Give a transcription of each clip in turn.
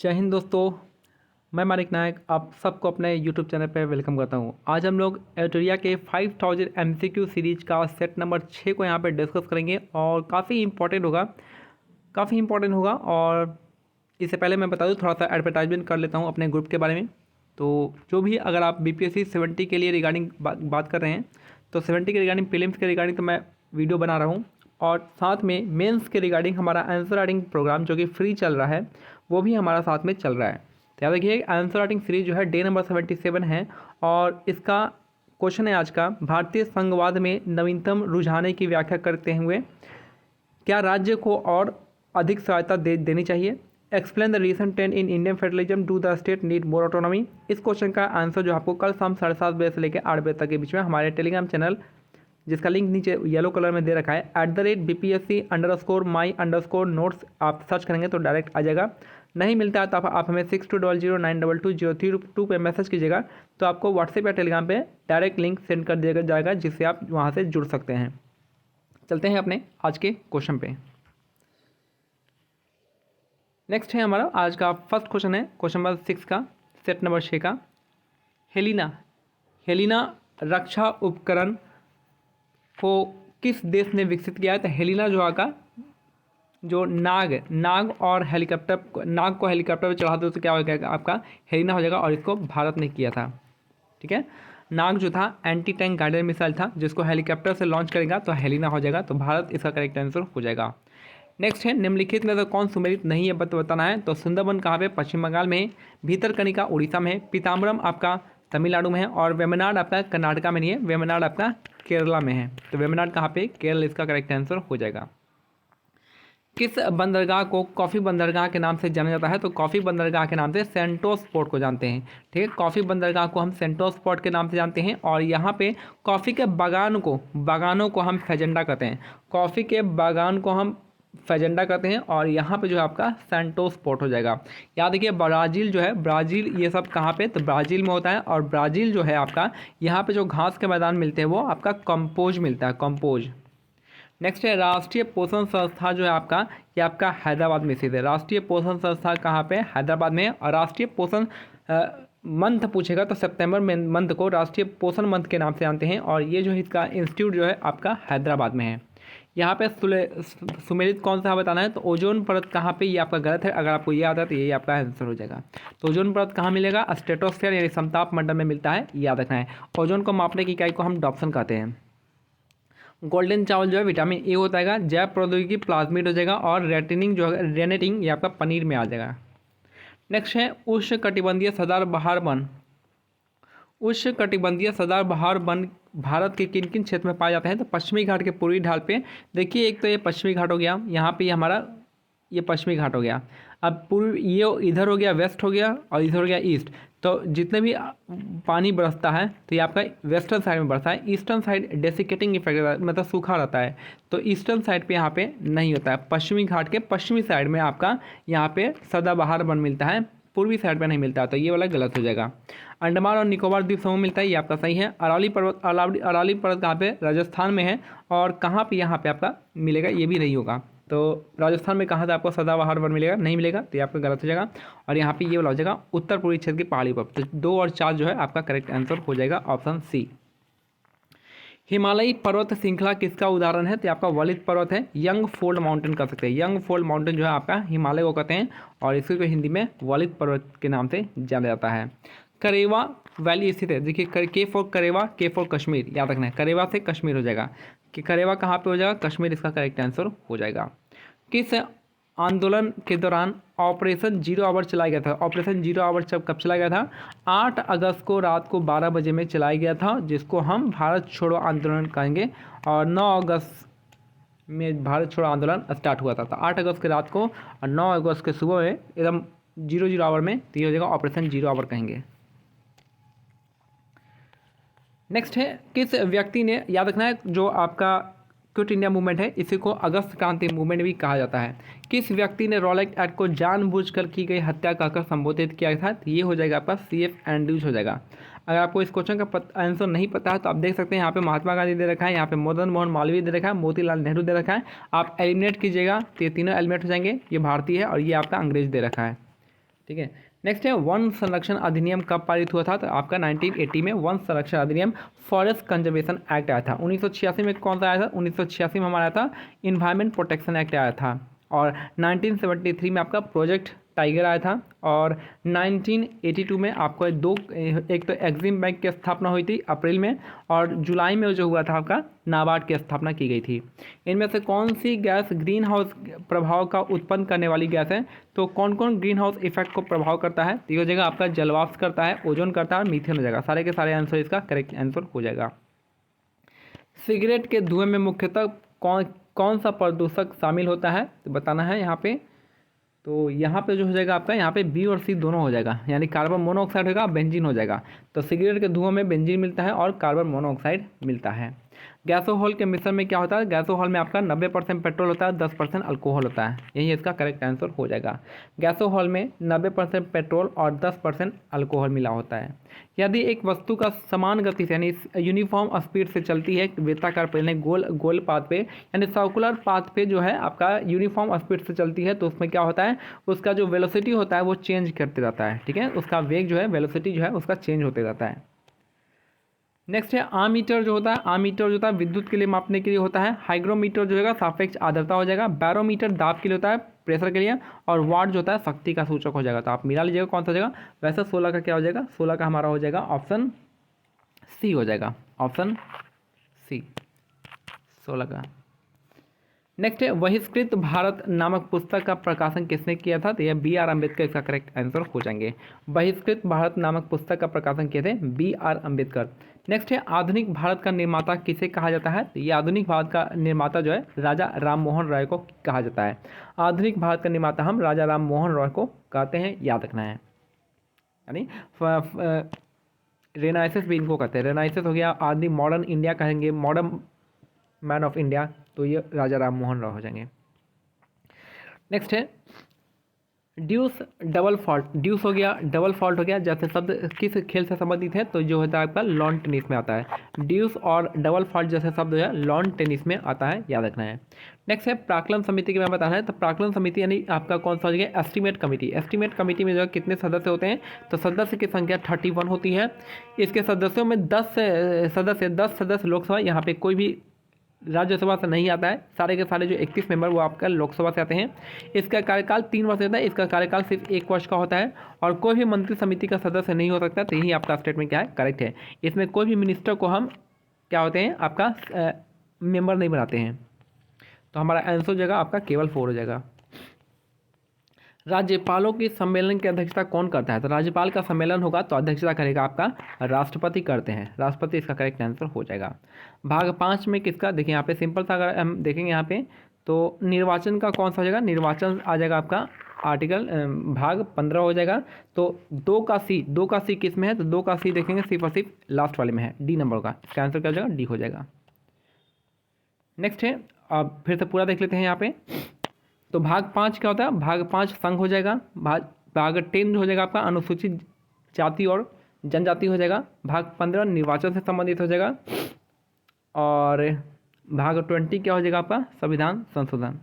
जय हिंद दोस्तों। मैं मानिक नायक आप सबको अपने YouTube चैनल पर वेलकम करता हूं। आज हम लोग एटोरिया के 5000 MCQ सीरीज का सेट नंबर 6 को यहां पे डिस्कस करेंगे और काफ़ी इंपॉर्टेंट होगा। और इससे पहले मैं बता दूं, थोड़ा सा एडवर्टाइजमेंट कर लेता हूं अपने ग्रुप के बारे में। तो जो भी अगर आप BPSC 70 के लिए रिगार्डिंग बात कर रहे हैं तो 70 के रिगार्डिंग, प्रीलिम्स के रिगार्डिंग तो मैं वीडियो बना रहा हूँ, और साथ में मेंस के रिगार्डिंग हमारा आंसर राइटिंग प्रोग्राम जो कि फ्री चल रहा है वो भी हमारा साथ में चल रहा है। तो याद रखिए, आंसर राइटिंग सीरीज जो है डे नंबर 77 है और इसका क्वेश्चन है आज का, भारतीय संघवाद में नवीनतम रुझाने की व्याख्या करते हुए क्या राज्य को और अधिक सहायता देनी चाहिए। Explain the recent trend in Indian federalism, do the state need more autonomy. इस क्वेश्चन का आंसर जो आपको कल शाम 7:30 बजे से लेकर 8 बजे तक के बीच में हमारे टेलीग्राम चैनल, जिसका लिंक नीचे येलो कलर में दे रखा है, @BPSC_my_notes आप सर्च करेंगे तो डायरेक्ट आ जाएगा। नहीं मिलता है तो आप हमें 6200922032 पे मैसेज कीजिएगा, तो आपको व्हाट्सएप या टेलीग्राम पे डायरेक्ट लिंक सेंड कर दिया जाएगा, जिससे आप वहाँ से जुड़ सकते हैं। चलते हैं अपने आज के क्वेश्चन पे। नेक्स्ट है हमारा आज का फर्स्ट क्वेश्चन है, क्वेश्चन नंबर 6 का, सेट नंबर 6 का। हेलिना रक्षा उपकरण को किस देश ने विकसित किया है। तो हेलिना जो आका जो नाग और हेलीकॉप्टर, नाग को हेलीकॉप्टर पर चढ़ा दो तो क्या हो जाएगा आपका, हेलिना हो जाएगा, और इसको भारत ने किया था। ठीक है, नाग जो था एंटी टैंक गाइडेड मिसाइल था, जिसको हेलीकॉप्टर से लॉन्च करेगा तो हेलिना हो जाएगा, तो भारत इसका करेक्ट आंसर हो जाएगा। नेक्स्ट है, निम्नलिखित में तो कौन सुमेलित नहीं है बताना है। तो सुंदरबन कहाँ पे, पश्चिम बंगाल में है। भीतरकनिका उड़ीसा में है। पीताम्बरम आपका तमिलनाडु में है। और वेमनाड आपका कर्नाटका में नहीं है, वेमनाड आपका केरला में है। तो वेमनाड कहाँ पे, केरल इसका करेक्ट आंसर हो जाएगा। किस बंदरगाह को कॉफ़ी बंदरगाह के नाम से जाना जाता है। तो कॉफ़ी बंदरगाह के नाम से सेंटोस पोर्ट को जानते हैं। ठीक है, कॉफ़ी बंदरगाह को हम सेंटोस पोर्ट के नाम से जानते हैं। और यहाँ पे कॉफ़ी के बागानों को हम फेजेंडा कहते हैं। कॉफ़ी के बागान को हम फेजेंडा कहते हैं, और यहाँ पे जो है आपका सेंटोस पोर्ट हो जाएगा। याद रखिए, ब्राज़ील जो है, ब्राज़ील ये सब कहाँ पे, तो ब्राज़ील में होता है। और ब्राज़ील जो है आपका, यहाँ पे जो घास के मैदान मिलते हैं वो आपका कंपोज मिलता है, कंपोज। नेक्स्ट है, राष्ट्रीय पोषण संस्था जो है आपका, ये आपका हैदराबाद में स्थित है। राष्ट्रीय पोषण संस्था कहाँ पे, हैदराबाद में है। और राष्ट्रीय पोषण मंथ पूछेगा तो सितंबर मंथ को राष्ट्रीय पोषण मंथ के नाम से जानते हैं। और ये जो इसका इंस्टीट्यूट जो है आपका हैदराबाद में है। यहाँ पे सुमेलित कौन सा बताना है। तो ओजोन परत कहाँ पे, ये आपका गलत है। अगर आपको ये आता है तो ये आपका आंसर हो जाएगा। तो ओजोन परत कहाँ मिलेगा, स्ट्रेटोस्फीयर यानी समताप मंडल में मिलता है, याद रखना है। ओजोन को मापने की इकाई को हम डॉप्सन कहते हैं। गोल्डन चावल जो है विटामिन ए होता है। जैव प्रौद्योगिकी प्लाज्मिड हो जाएगा। और रेटिनिंग जो है, रेनेटिंग, ये आपका पनीर में आ जाएगा। नेक्स्ट है, उष्णकटिबंधीय सदाबहार वन। उष्णकटिबंधीय सदाबहार वन भारत के किन किन क्षेत्र में पाए जाते हैं। तो पश्चिमी घाट के पूर्वी ढाल पे देखिए, एक तो ये पश्चिमी घाट हो गया, यहाँ पे हमारा ये पश्चिमी घाट हो गया। अब पूर्व ये इधर हो गया, वेस्ट हो गया, और इधर हो गया ईस्ट। तो जितने भी पानी बरसता है तो ये आपका वेस्टर्न साइड में बरसता है। ईस्टर्न साइड डेसिकेटिंग इफेक्ट, मतलब सूखा रहता है, तो ईस्टर्न साइड पे यहाँ पे नहीं होता है। पश्चिमी घाट के पश्चिमी साइड में आपका यहाँ पे सदाबहार वन मिलता है, पूर्वी साइड पे नहीं मिलता, तो ये वाला गलत हो जाएगा। अंडमान और निकोबार द्वीप समूह मिलता है, ये आपका सही है। अरावली पर्वत कहाँ पे, राजस्थान में है। और कहाँ पे, यहाँ पे आपका मिलेगा, ये भी नहीं होगा। तो राजस्थान में कहाँ से आपको सदाबहार वन मिलेगा, नहीं मिलेगा, तो ये आपका गलत हो जाएगा। और यहाँ पे ये वाला हो जाएगा उत्तर पूर्वी क्षेत्र की पहाड़ी पर। तो 2 और 4 जो है आपका करेक्ट आंसर हो जाएगा, ऑप्शन सी। हिमालयी पर्वत श्रृंखला किसका उदाहरण है। तो आपका वलित पर्वत है, यंग फोल्ड माउंटेन कह सकते हैं। यंग फोल्ड माउंटेन जो है आपका हिमालय को कहते हैं, और इसको हिंदी में वलित पर्वत के नाम से जाना जाता है। करेवा वैली स्थित है, देखिए के फॉर करेवा, के फॉर कश्मीर, याद रखना है। करेवा से कश्मीर हो जाएगा, कि करेवा कहाँ पे हो जाएगा, कश्मीर इसका करेक्ट आंसर हो जाएगा। किस आंदोलन के दौरान ऑपरेशन 0 आवर चलाया गया था। ऑपरेशन 0 आवर कब चलाया गया था, 8 अगस्त को रात को 12 बजे में चलाया गया था, जिसको हम भारत छोड़ो आंदोलन कहेंगे। और 9 अगस्त में भारत छोड़ो आंदोलन स्टार्ट हुआ था। तो 8 अगस्त की रात को और 9 अगस्त के सुबह में एकदम 0 आवर में, तो ये हो जाएगा ऑपरेशन 0 आवर कहेंगे। नेक्स्ट है, किस व्यक्ति ने, याद रखना है, जो आपका क्विट इंडिया मूवमेंट है, इसी को अगस्त क्रांति मूवमेंट भी कहा जाता है। किस व्यक्ति ने रॉलेट एक्ट को जानबूझकर की गई हत्या कहकर संबोधित किया था। तो ये हो जाएगा आपका CF एंड्रयूज हो जाएगा। अगर आपको इस क्वेश्चन का आंसर नहीं पता है तो आप देख सकते हैं, यहाँ पे महात्मा गांधी दे रखा है, यहाँ पे मदन मोहन मालवीय दे रखा है, मोतीलाल नेहरू दे रखा है। आप एलिमिनेट कीजिएगा तो ये तीनों एलिमिनेट हो जाएंगे। ये भारतीय है और ये आपका अंग्रेज दे रखा है। ठीक है। नेक्स्ट है वन संरक्षण अधिनियम कब पारित हुआ था? तो आपका 1980 में वन संरक्षण अधिनियम फॉरेस्ट कंजर्वेशन एक्ट आया था। 1986 में कौन सा आया था? 1986 में हमारा आया था इन्वायरमेंट प्रोटेक्शन एक्ट आया था। और 1973 में आपका प्रोजेक्ट टाइगर आया था। और 1982 में आपको एक तो एक्सिम बैंक की स्थापना हुई थी अप्रैल में, और जुलाई में जो हुआ था आपका नाबार्ड की स्थापना की गई थी। इनमें से कौन सी गैस ग्रीन हाउस प्रभाव का उत्पन्न करने वाली गैस है? तो कौन कौन ग्रीन हाउस इफेक्ट को प्रभाव करता है? तो ये हो जाएगा आपका जलवाष्प करता है, ओजोन करता है और मीथेन हो जाएगा। सारे के सारे आंसर इसका करेक्ट आंसर हो जाएगा। सिगरेट के धुएं में मुख्यतः कौन सा प्रदूषक शामिल होता है? तो बताना है यहाँ पे। तो यहाँ पे जो हो जाएगा आपका, यहाँ पे बी और सी दोनों हो जाएगा, यानी कार्बन मोनोऑक्साइड होगा, बेंजीन हो जाएगा। तो सिगरेट के धुआं में बेंजीन मिलता है और कार्बन मोनोऑक्साइड मिलता है। गैसोहॉल के मिश्रण में क्या होता है? गैसोहॉल में आपका 90% पेट्रोल होता है, 10% अल्कोहल होता है। यही इसका करेक्ट आंसर हो जाएगा। गैसोहॉल में 90% पेट्रोल और 10% अल्कोहल मिला होता है। यदि एक वस्तु का समान गति से यानी यूनिफॉर्म स्पीड से चलती है वृत्ताकार पे यानी गोल पाथ पे यानी सर्कुलर पाथ पे जो है आपका यूनिफॉर्म स्पीड से चलती है, तो उसमें क्या होता है, उसका जो वेलोसिटी होता है वो चेंज करते रहता है। ठीक है, उसका वेग जो है, वेलोसिटी जो है उसका चेंज होते रहता है। नेक्स्ट है आमीटर जो होता है। आमीटर जो होता है विद्युत के लिए मापने के लिए होता है। हाइग्रोमीटर जो है सापेक्ष आर्द्रता हो जाएगा। बैरोमीटर दाब के लिए होता है, प्रेशर के लिए। और वाट जो होता है शक्ति का सूचक हो जाएगा। तो आप मिला लीजिएगा कौन सा हो जाएगा। वैसे 16 का क्या हो जाएगा? 16 का हमारा हो जाएगा ऑप्शन सी हो जाएगा, ऑप्शन सी 16 का। नेक्स्ट है बहिष्कृत भारत नामक पुस्तक का प्रकाशन किसने किया था? तो यह बी.आर. अम्बेडकर इसका करेक्ट आंसर हो जाएंगे। बहिष्कृत भारत नामक पुस्तक का प्रकाशन किए थे बी.आर. अम्बेडकर। नेक्स्ट है आधुनिक भारत का निर्माता किसे कहा जाता है? तो ये आधुनिक भारत का निर्माता जो है राजा राम मोहन रॉय को कहा जाता है। आधुनिक भारत का निर्माता हम राजा राम मोहन रॉय को कहते हैं, याद रखना है। यानी रेनाइसेस भी इनको कहते हैं। रेनाइसेस हो गया, आदि मॉडर्न इंडिया कहेंगे, मॉडर्न मैन ऑफ इंडिया, तो ये राजा राम मोहन रॉय हो जाएंगे। नेक्स्ट है ड्यूस डबल फॉल्ट। ड्यूस हो गया, डबल फॉल्ट हो गया, जैसे शब्द किस खेल से संबंधित है? तो जो होता है आपका लॉन टेनिस में आता है। ड्यूस और डबल फॉल्ट जैसे शब्द जो है लॉन टेनिस में आता है, याद रखना है। नेक्स्ट है प्राक्कलन समिति के बारे में बताना है। तो प्राक्कलन समिति यानी आपका कौन सा हो जाएगा? Estimate committee. एस्टीमेट कमेटी में जो है कितने सदस्य होते हैं? तो सदस्य की संख्या 31 होती है। इसके सदस्यों में 10 सदस्य लोकसभा, यहाँ पे कोई भी राज्यसभा से नहीं आता है। सारे के सारे जो 31 मेंबर वो आपका लोकसभा से आते हैं। इसका कार्यकाल 3 वर्ष होता है। इसका कार्यकाल सिर्फ 1 वर्ष का होता है। और कोई भी मंत्री समिति का सदस्य नहीं हो सकता। तो यही आपका स्टेटमेंट क्या है? करेक्ट है। इसमें कोई भी मिनिस्टर को हम क्या होते हैं आपका मेंबर नहीं बनाते हैं। तो हमारा आंसर हो जाएगा आपका केवल 4 हो जाएगा। राज्यपालों की सम्मेलन की अध्यक्षता कौन करता है? तो राज्यपाल का सम्मेलन होगा तो अध्यक्षता करेगा आपका राष्ट्रपति करते हैं। राष्ट्रपति इसका करेक्ट आंसर हो जाएगा। भाग 5 में किसका? देखिए यहाँ पे सिंपल सा अगर हम देखेंगे यहाँ पे तो निर्वाचन का कौन सा हो जाएगा? निर्वाचन आ जाएगा आपका आर्टिकल भाग 15 हो जाएगा। तो 2 का सी किस में है? तो 2 का सी देखेंगे सिर्फ और सिर्फ लास्ट वाले में है, डी नंबर का। इसका आंसर क्या हो जाएगा? डी हो जाएगा। नेक्स्ट है, अब फिर से पूरा देख लेते हैं यहाँ पे। तो भाग 5 क्या होता है? भाग 5 संघ हो जाएगा। भाग 10 हो जाएगा आपका अनुसूचित जाति और जनजाति हो जाएगा। भाग 15 निर्वाचन से संबंधित हो जाएगा। और भाग 20 क्या हो जाएगा आपका? संविधान संशोधन।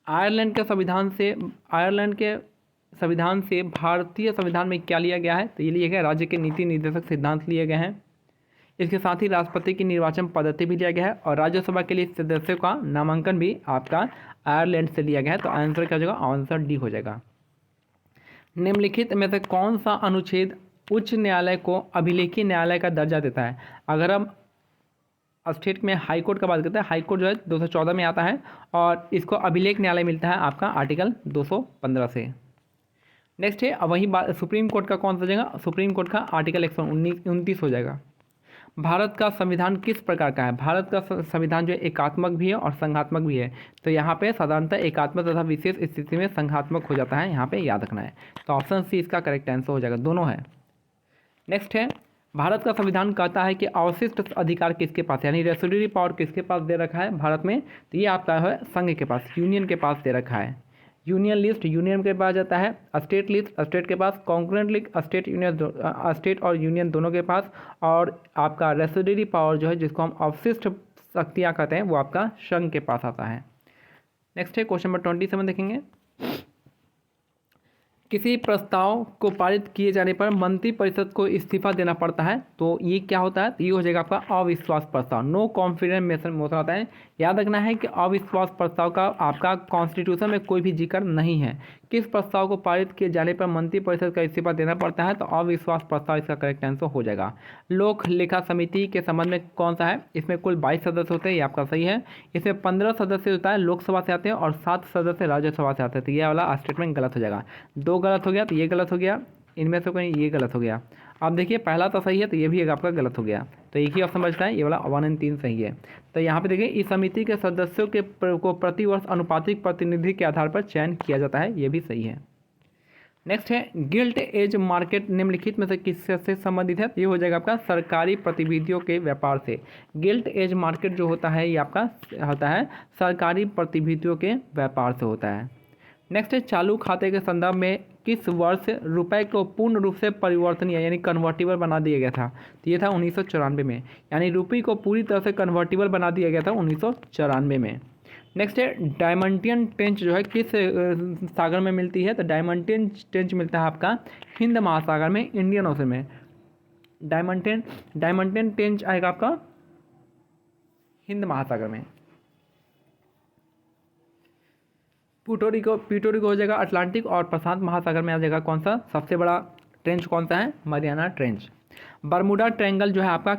आयरलैंड के संविधान से भारतीय संविधान में क्या लिया गया है? तो ये लिया गया राज्य के नीति निर्देशक सिद्धांत लिए गए हैं। इसके साथ ही राष्ट्रपति की निर्वाचन पद्धति भी लिया गया है और राज्यसभा के लिए सदस्यों का नामांकन भी आपका आयरलैंड से लिया गया है। तो आंसर क्या हो जाएगा? आंसर डी हो जाएगा। निम्नलिखित में से कौन सा अनुच्छेद उच्च न्यायालय को अभिलेखीय न्यायालय का दर्जा देता है? अगर हम स्टेट में हाई कोर्ट का बात करते हैं, हाई कोर्ट जो है 214 में आता है और इसको अभिलेख न्यायालय मिलता है आपका आर्टिकल 215 से। नेक्स्ट है, वही बात सुप्रीम कोर्ट का कौन सा जाएगा? सुप्रीम कोर्ट का आर्टिकल 129 हो जाएगा। भारत का संविधान किस प्रकार का है? भारत का संविधान जो है एकात्मक भी है और संघात्मक भी है। तो यहाँ पे साधारणतः एकात्मक तथा विशेष स्थिति में संघात्मक हो जाता है, यहाँ पे याद रखना है। तो ऑप्शन सी इसका करेक्ट आंसर हो जाएगा, दोनों है। नेक्स्ट है, भारत का संविधान कहता है कि अवशिष्ट अधिकार किसके पास है, यानी रेसिडुअरी पावर किसके पास दे रखा है भारत में? तो ये आपका है संघ के पास, यूनियन के पास दे रखा है। यूनियन लिस्ट यूनियन के पास जाता है, स्टेट लिस्ट स्टेट के पास, कॉन्करेंट लिस्ट स्टेट और यूनियन दोनों के पास, और आपका रेसिडुअरी पावर जो है जिसको हम अवशिष्ट शक्तियाँ कहते हैं वो आपका संघ के पास आता है। नेक्स्ट है क्वेश्चन नंबर 27 देखेंगे। किसी प्रस्ताव को पारित किए जाने पर मंत्रिपरिषद को इस्तीफा देना पड़ता है, तो ये क्या होता है, तो ये हो जाएगा आपका अविश्वास प्रस्ताव, नो कॉन्फिडेंस मोशन होता है। याद रखना है कि अविश्वास प्रस्ताव का आपका कॉन्स्टिट्यूशन में कोई भी जिक्र नहीं है। किस प्रस्ताव को पारित किए जाने पर मंत्रिपरिषद का इस्तीफा देना पड़ता है, तो अविश्वास प्रस्ताव इसका करेक्ट आंसर हो जाएगा। लोक लेखा समिति के संबंध में कौन सा है, इसमें कुल 22 सदस्य होते हैं, ये आपका सही है। इसमें 15 सदस्य होता है लोकसभा से आते हैं और 7 सदस्य राज्यसभा से आते हैं, तो ये वाला स्टेटमेंट गलत हो जाएगा। 2 गलत हो गया, तो ये गलत हो गया, इनमें से कोई ये गलत हो गया। अब देखिए पहला तो सही है, तो ये भी एक आपका गलत हो गया, तो एक ही ऑप्शन बचता है, ये वाला 1 और 3 सही है। तो यहाँ पे देखिए इस समिति के सदस्यों के को प्रतिवर्ष अनुपातिक प्रतिनिधि के आधार पर चयन किया जाता है, ये भी सही है। नेक्स्ट है गिल्ट एज मार्केट निम्नलिखित में से किससे संबंधित है, ये हो जाएगा आपका सरकारी प्रतिनिधियों के व्यापार से। गिल्ट एज मार्केट जो होता है ये आपका होता है सरकारी प्रतिनिधियों के व्यापार से होता है। नेक्स्ट है चालू खाते के संदर्भ में किस वर्ष रुपए को पूर्ण रूप से परिवर्तनीय यानी कन्वर्टिबल बना दिया गया था, तो ये था 1994 में, यानी रुपये को पूरी तरह से कन्वर्टिबल बना दिया गया था 1994 में। नेक्स्ट है डायमंटियन ट्रेंच जो है किस सागर में मिलती है, तो डायमंटियन ट्रेंच मिलता है आपका हिंद महासागर में, इंडियन ओशन में। डायमंटियन ट्रेंच आएगा आपका हिंद महासागर में। प्यूटोरिको हो जाएगा अटलांटिक और प्रशांत महासागर में आ जाएगा कौन सा सबसे बड़ा ट्रेंच कौन सा है, मरियाना ट्रेंच। बर्मुडा ट्रायंगल जो है आपका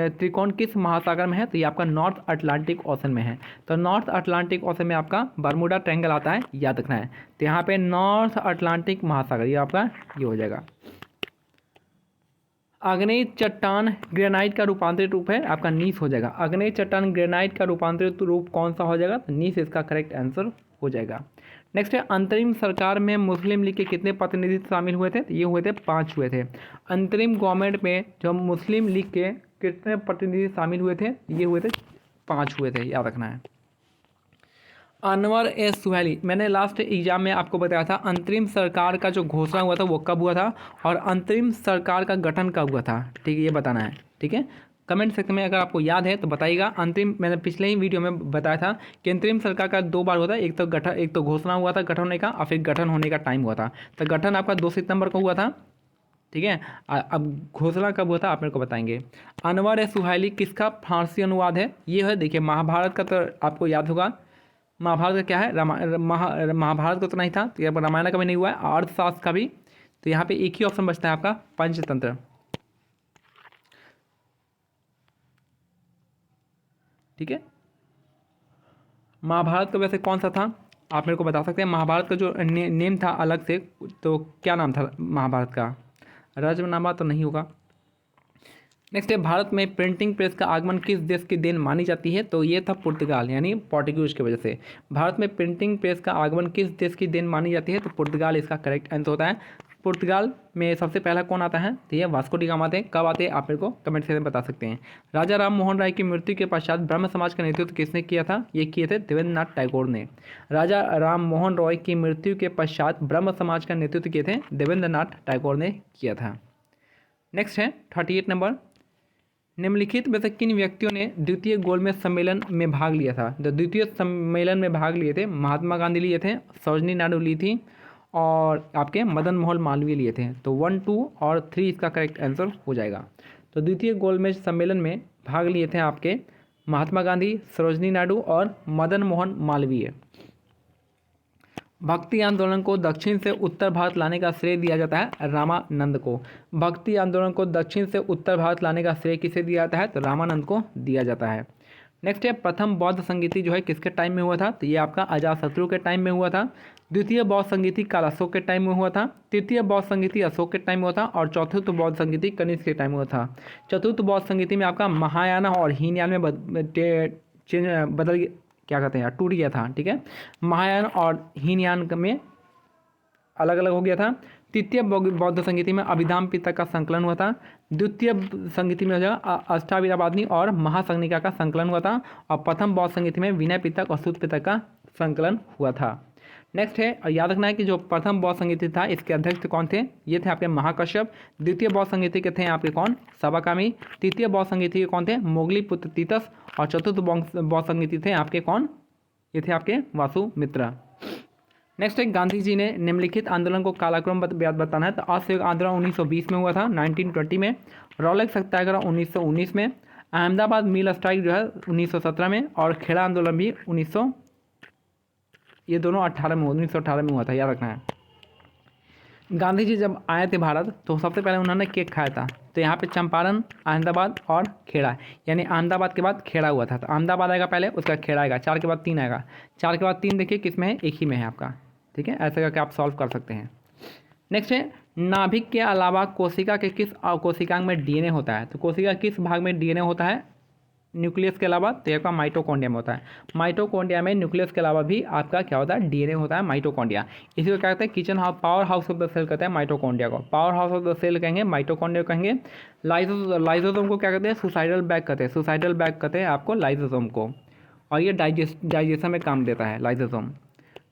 त्रिकोण किस महासागर में है, तो ये आपका नॉर्थ अटलांटिक ओशन में है, तो नॉर्थ अटलांटिक ओशन में आपका बर्मुडा ट्रायंगल आता है, याद रखना है। तो यहाँ पे नॉर्थ अटलांटिक महासागर ये आपका ये हो जाएगा। आग्नेय चट्टान ग्रेनाइट का रूपांतरित रूप है आपका नीस हो जाएगा। आग्नेय चट्टान ग्रेनाइट का रूपांतरित रूप कौन सा हो जाएगा, तो नीस इसका करेक्ट आंसर हो जाएगा। नेक्स्ट है अंतरिम सरकार में मुस्लिम लीग के कितने प्रतिनिधि शामिल हुए थे, तो ये हुए थे 5 हुए थे। अंतरिम गवर्नमेंट में जो मुस्लिम लीग के कितने प्रतिनिधि शामिल हुए थे, ये हुए थे 5 हुए थे, याद रखना है। अनवर ए सुहैली, मैंने लास्ट एग्जाम में आपको बताया था अंतरिम सरकार का जो घोषणा हुआ था वो कब हुआ था और अंतरिम सरकार का गठन कब हुआ था, ठीक है, ये बताना है, ठीक है। कमेंट सेक्शन में अगर आपको याद है तो बताइएगा। अंतरिम मैंने पिछले ही वीडियो में बताया था कि अंतरिम सरकार का 2 बार होता है, एक तो घोषणा हुआ था गठन होने का और फिर गठन होने का टाइम हुआ था। तो गठन आपका 2 सितंबर को हुआ था, ठीक है। अब घोषणा कब हुआ था आप मेरे को बताएंगे। अनवर ए सुहैली किसका फारसी अनुवाद है, ये है देखिए महाभारत का, तो आपको याद होगा महाभारत का क्या है, महाभारत का तो नहीं था, तो रामायण का भी नहीं हुआ है, अर्थशास्त्र का भी, तो यहाँ पे एक ही ऑप्शन बचता है आपका पंचतंत्र, ठीक है। महाभारत का वैसे कौन सा था आप मेरे को बता सकते हैं, महाभारत का जो नेम था अलग से, तो क्या नाम था महाभारत का, राजनामा तो नहीं होगा। नेक्स्ट है भारत में प्रिंटिंग प्रेस का आगमन किस देश की देन मानी जाती है, तो ये था पुर्तगाल यानी पोर्टुगीज की वजह से। भारत में प्रिंटिंग प्रेस का आगमन किस देश की देन मानी जाती है, तो पुर्तगाल इसका करेक्ट आंसर होता है। पुर्तगाल में सबसे पहला कौन आता है, तो ये वास्को डी गामा आते हैं, कब आते हैं आप मेरे को कमेंट सेक्शन में बता सकते हैं। राजा राम मोहन राय की मृत्यु के पश्चात ब्रह्म समाज का नेतृत्व किसने किया था, ये किए थे देवेंद्रनाथ टैगोर ने। राजा राम मोहन रॉय की मृत्यु के पश्चात ब्रह्म समाज का नेतृत्व किए थे देवेंद्रनाथ टैगोर ने किया था। नेक्स्ट है 38 नंबर, निम्नलिखित में से किन व्यक्तियों ने द्वितीय गोलमेज सम्मेलन में भाग लिया था, तो द्वितीय सम्मेलन में भाग लिए थे महात्मा गांधी लिए थे, सरोजिनी नायडू ली थी और आपके मदन मोहन मालवीय लिए थे। तो 1, 2 और 3 इसका करेक्ट आंसर हो जाएगा। तो द्वितीय गोलमेज सम्मेलन में भाग लिए थे आपके महात्मा गांधी, सरोजिनी नायडू और मदन मोहन मालवीय। भक्ति आंदोलन को दक्षिण से उत्तर भारत लाने का श्रेय दिया जाता है रामानंद को। भक्ति आंदोलन को दक्षिण से उत्तर भारत लाने का श्रेय किसे दिया जाता है, तो रामानंद को दिया जाता है। नेक्स्ट है प्रथम बौद्ध संगीति जो है किसके टाइम में हुआ था, तो ये आपका अजातशत्रु के टाइम में हुआ था। द्वितीय बौद्ध संगीति काल अशोक के टाइम में हुआ था। तृतीय बौद्ध संगीति अशोक के टाइम में हुआ था और चौथुर्थ बौद्ध संगीति कनिष्क के टाइम में हुआ था। चतुर्थ बौद्ध संगीति में आपका महायान और हीनयान में बदल क्या कहते हैं यार टूट गया था, ठीक है। महायान और हीनयान में अलग अलग हो गया था। तृतीय बौद्ध संगीति में अभिधाम पिटक का संकलन हुआ था। द्वितीय संगीति में अष्टावीरावादिनी और महासंगनिका का संकलन हुआ था और प्रथम बौद्ध संगीति में विनय पिटक और सूत पिटक का संकलन हुआ था। नेक्स्ट है, और याद रखना है कि जो प्रथम बौद्ध संगीति था इसके अध्यक्ष कौन थे, ये थे आपके महाकश्यप। द्वितीय बौद्ध संगीति के थे आपके कौन, सबाकामी। तृतीय बौद्ध संगीति के कौन थे, मोगली पुत्र तीतस। और चतुर्थ बौद्ध संगीति थे आपके कौन, ये थे आपके वासुमित्र। नेक्स्ट है गांधी जी ने निम्नलिखित आंदोलन को कालक्रम बताना है। तो असहयोग आंदोलन 1920 में हुआ था, 1920 में। रौलक सत्याग्रह 1919 में। अहमदाबाद मिल स्ट्राइक जो है 1917 में। और खेड़ा आंदोलन भी ये दोनों 1918 में हुआ था, याद रखना है। गांधी जी जब आए थे भारत तो सबसे पहले उन्होंने केक खाया था। तो यहाँ पे चंपारण, अहमदाबाद और खेड़ा, यानी अहमदाबाद के बाद खेड़ा हुआ था। तो अहमदाबाद आएगा पहले, उसका खेड़ा आएगा, 4 के बाद 3 आएगा। 4 के बाद 3 देखिए किस में है, एक ही में है आपका, ठीक है। ऐसे करके आप सॉल्व कर सकते हैं। नेक्स्ट है नाभिक के अलावा कोशिका के किस कोशिकांग में डीएनए होता है। तो कोशिका किस भाग में डीएनए होता है न्यूक्लियस के अलावा? तो आपका माइटोकॉन्ड्रिया में होता है। माइटोकॉन्ड्रिया में न्यूक्लियस के अलावा भी आपका क्या होता है, डीएनए होता है, माइटोकॉन्ड्रिया। इसी को क्या कहते हैं, kitchen house, power house of the cell कहते हैं माइटोकॉन्ड्रिया को। Power house of the cell कहेंगे, माइटोकॉन्ड्रिया कहेंगे। लाइसोसोम को क्या कहते हैं, सुसाइडल बैग कहते हैं। सुसाइडल बैग कहते हैं आपको लाइसोसोम को। और ये डाइजेशन में काम देता है लाइसोसोम।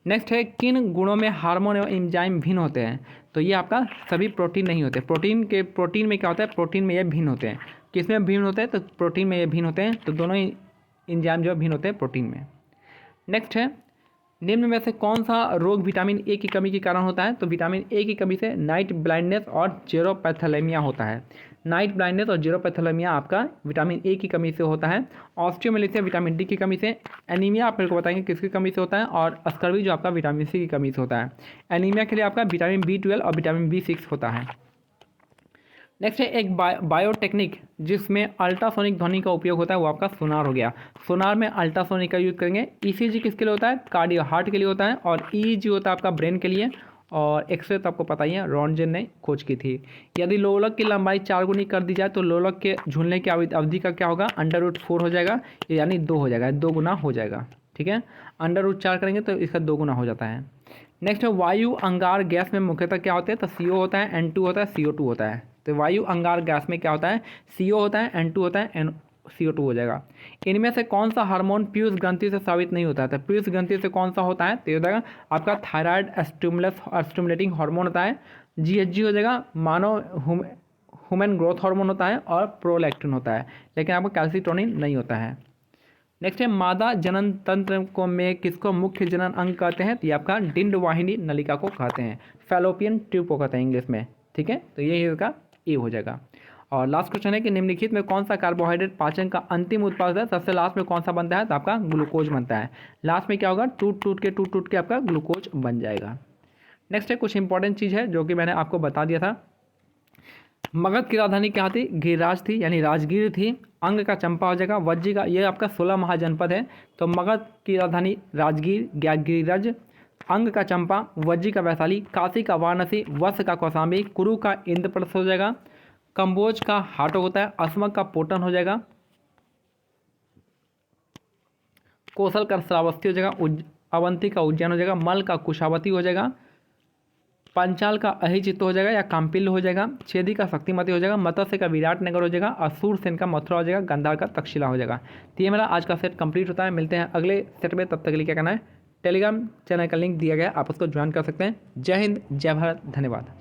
नेक्स्ट है किन गुणों में हार्मोन एवं एंजाइम भिन्न होते हैं। तो ये आपका सभी प्रोटीन नहीं होते। प्रोटीन में क्या होता है, प्रोटीन में ये भिन्न होते हैं। किस में भिन्न होते हैं, तो प्रोटीन में ये भिन्न होते हैं। तो दोनों ही एंजाइम जो भिन्न होते हैं प्रोटीन में। नेक्स्ट है निम्न में से कौन सा रोग विटामिन ए की कमी के कारण होता है। तो विटामिन ए की कमी से नाइट ब्लाइंडनेस और जेरोपैथेलेमिया होता है। नाइट ब्लाइंडनेस और जेरोपैथेलेमिया आपका विटामिन ए की कमी से होता है। ऑस्टियोमेलेसिया विटामिन डी की कमी से। एनीमिया आप मेरे को बताएंगे किसकी कमी से होता है। और स्कर्वी जो आपका विटामिन सी की कमी से होता है। एनीमिया के लिए आपका विटामिन B12 और विटामिन B6 होता है। नेक्स्ट है एक बायोटेक्निक जिसमें अल्ट्रासोनिक ध्वनि का उपयोग होता है, वो आपका सोनार हो गया। सोनार में अल्ट्रासोनिक का यूज करेंगे। ईसीजी किसके लिए होता है, कार्डियो हार्ट के लिए होता है। और ईईजी होता है आपका ब्रेन के लिए। और एक्सरे तो आपको पता ही है, रॉन्टजेन ने खोज की थी। यदि लोलक की लंबाई 4 गुनी कर दी जाए तो लोलक के झूलने की अवधि का क्या होगा, √4 हो जाएगा, यानी 2 हो जाएगा, 2 गुना हो जाएगा, ठीक है। √4 करेंगे तो इसका 2 गुना हो जाता है। नेक्स्ट है वायु अंगार गैस में मुख्यतः क्या होते हैं। तो CO होता है, N2 होता है, CO2 होता है। तो वायु अंगार गैस में क्या होता है, CO होता है, N2 होता है, CO2 हो जाएगा। इनमें से कौन सा हार्मोन पीयूष ग्रंथि से साबित नहीं होता है। तो पीयूष ग्रंथि से कौन सा होता है, तो ये हो जाएगा आपका थायराइड स्टिमुलेटिंग हार्मोन होता है। GHG हो जाएगा, मानव ह्यूमन ग्रोथ हार्मोन होता है। और प्रोलैक्टिन होता है, लेकिन आपको कैल्सिटोनिन नहीं होता है। नेक्स्ट है मादा जनन तंत्र को में किसको मुख्य जनन अंग कहते हैं। तो ये आपका डिंड वाहिनी नलिका को कहते हैं, फैलोपियन ट्यूब को कहते हैं इंग्लिश में, ठीक है। तो यही इसका ए हो जाएगा। और लास्ट क्वेश्चन है कि निम्नलिखित में कौन सा कार्बोहाइड्रेट पाचन का अंतिम उत्पाद है। सबसे लास्ट में कौन सा बनता है, तो आपका ग्लूकोज बनता है। लास्ट में क्या होगा, टूट टूट के आपका ग्लूकोज बन जाएगा। नेक्स्ट है कुछ इंपॉर्टेंट चीज़ है जो कि मैंने आपको बता दिया था। मगध की राजधानी क्या थी, गिरिराज थी, यानी राजगीर थी। अंग का चंपा हो जाएगा। वज्जी का, ये आपका 16 महाजनपद है। तो मगध की राजधानी राजगीर, गिरिराज, अंग का चंपा, वज्जी का वैशाली, काशी का वाराणसी, वत्स का कौशाम्बी, कुरु का इंद्रप्रस्थ हो जाएगा, कंबोज का हाटो होता है, असमक का पोटन हो जाएगा, कौशल का श्रावस्ती हो जाएगा, अवंती का उज्जैन हो जाएगा, मल का कुशावती हो जाएगा, पंचाल का अहिचित्त हो जाएगा या काम्पिल हो जाएगा, छेदी का शक्तिमती हो जाएगा, मत्स्य का विराट नगर हो जाएगा, और सूरसेन का मथुरा हो जाएगा, गंधार का तक्षशिला हो जाएगा। तो ये मेरा आज का सेट कंप्लीट होता है। मिलते हैं अगले सेट में, तब तक के लिए क्या करना है, टेलीग्राम चैनल का लिंक दिया गया है, आप उसको ज्वाइन कर सकते हैं। जय हिंद, जय भारत, धन्यवाद।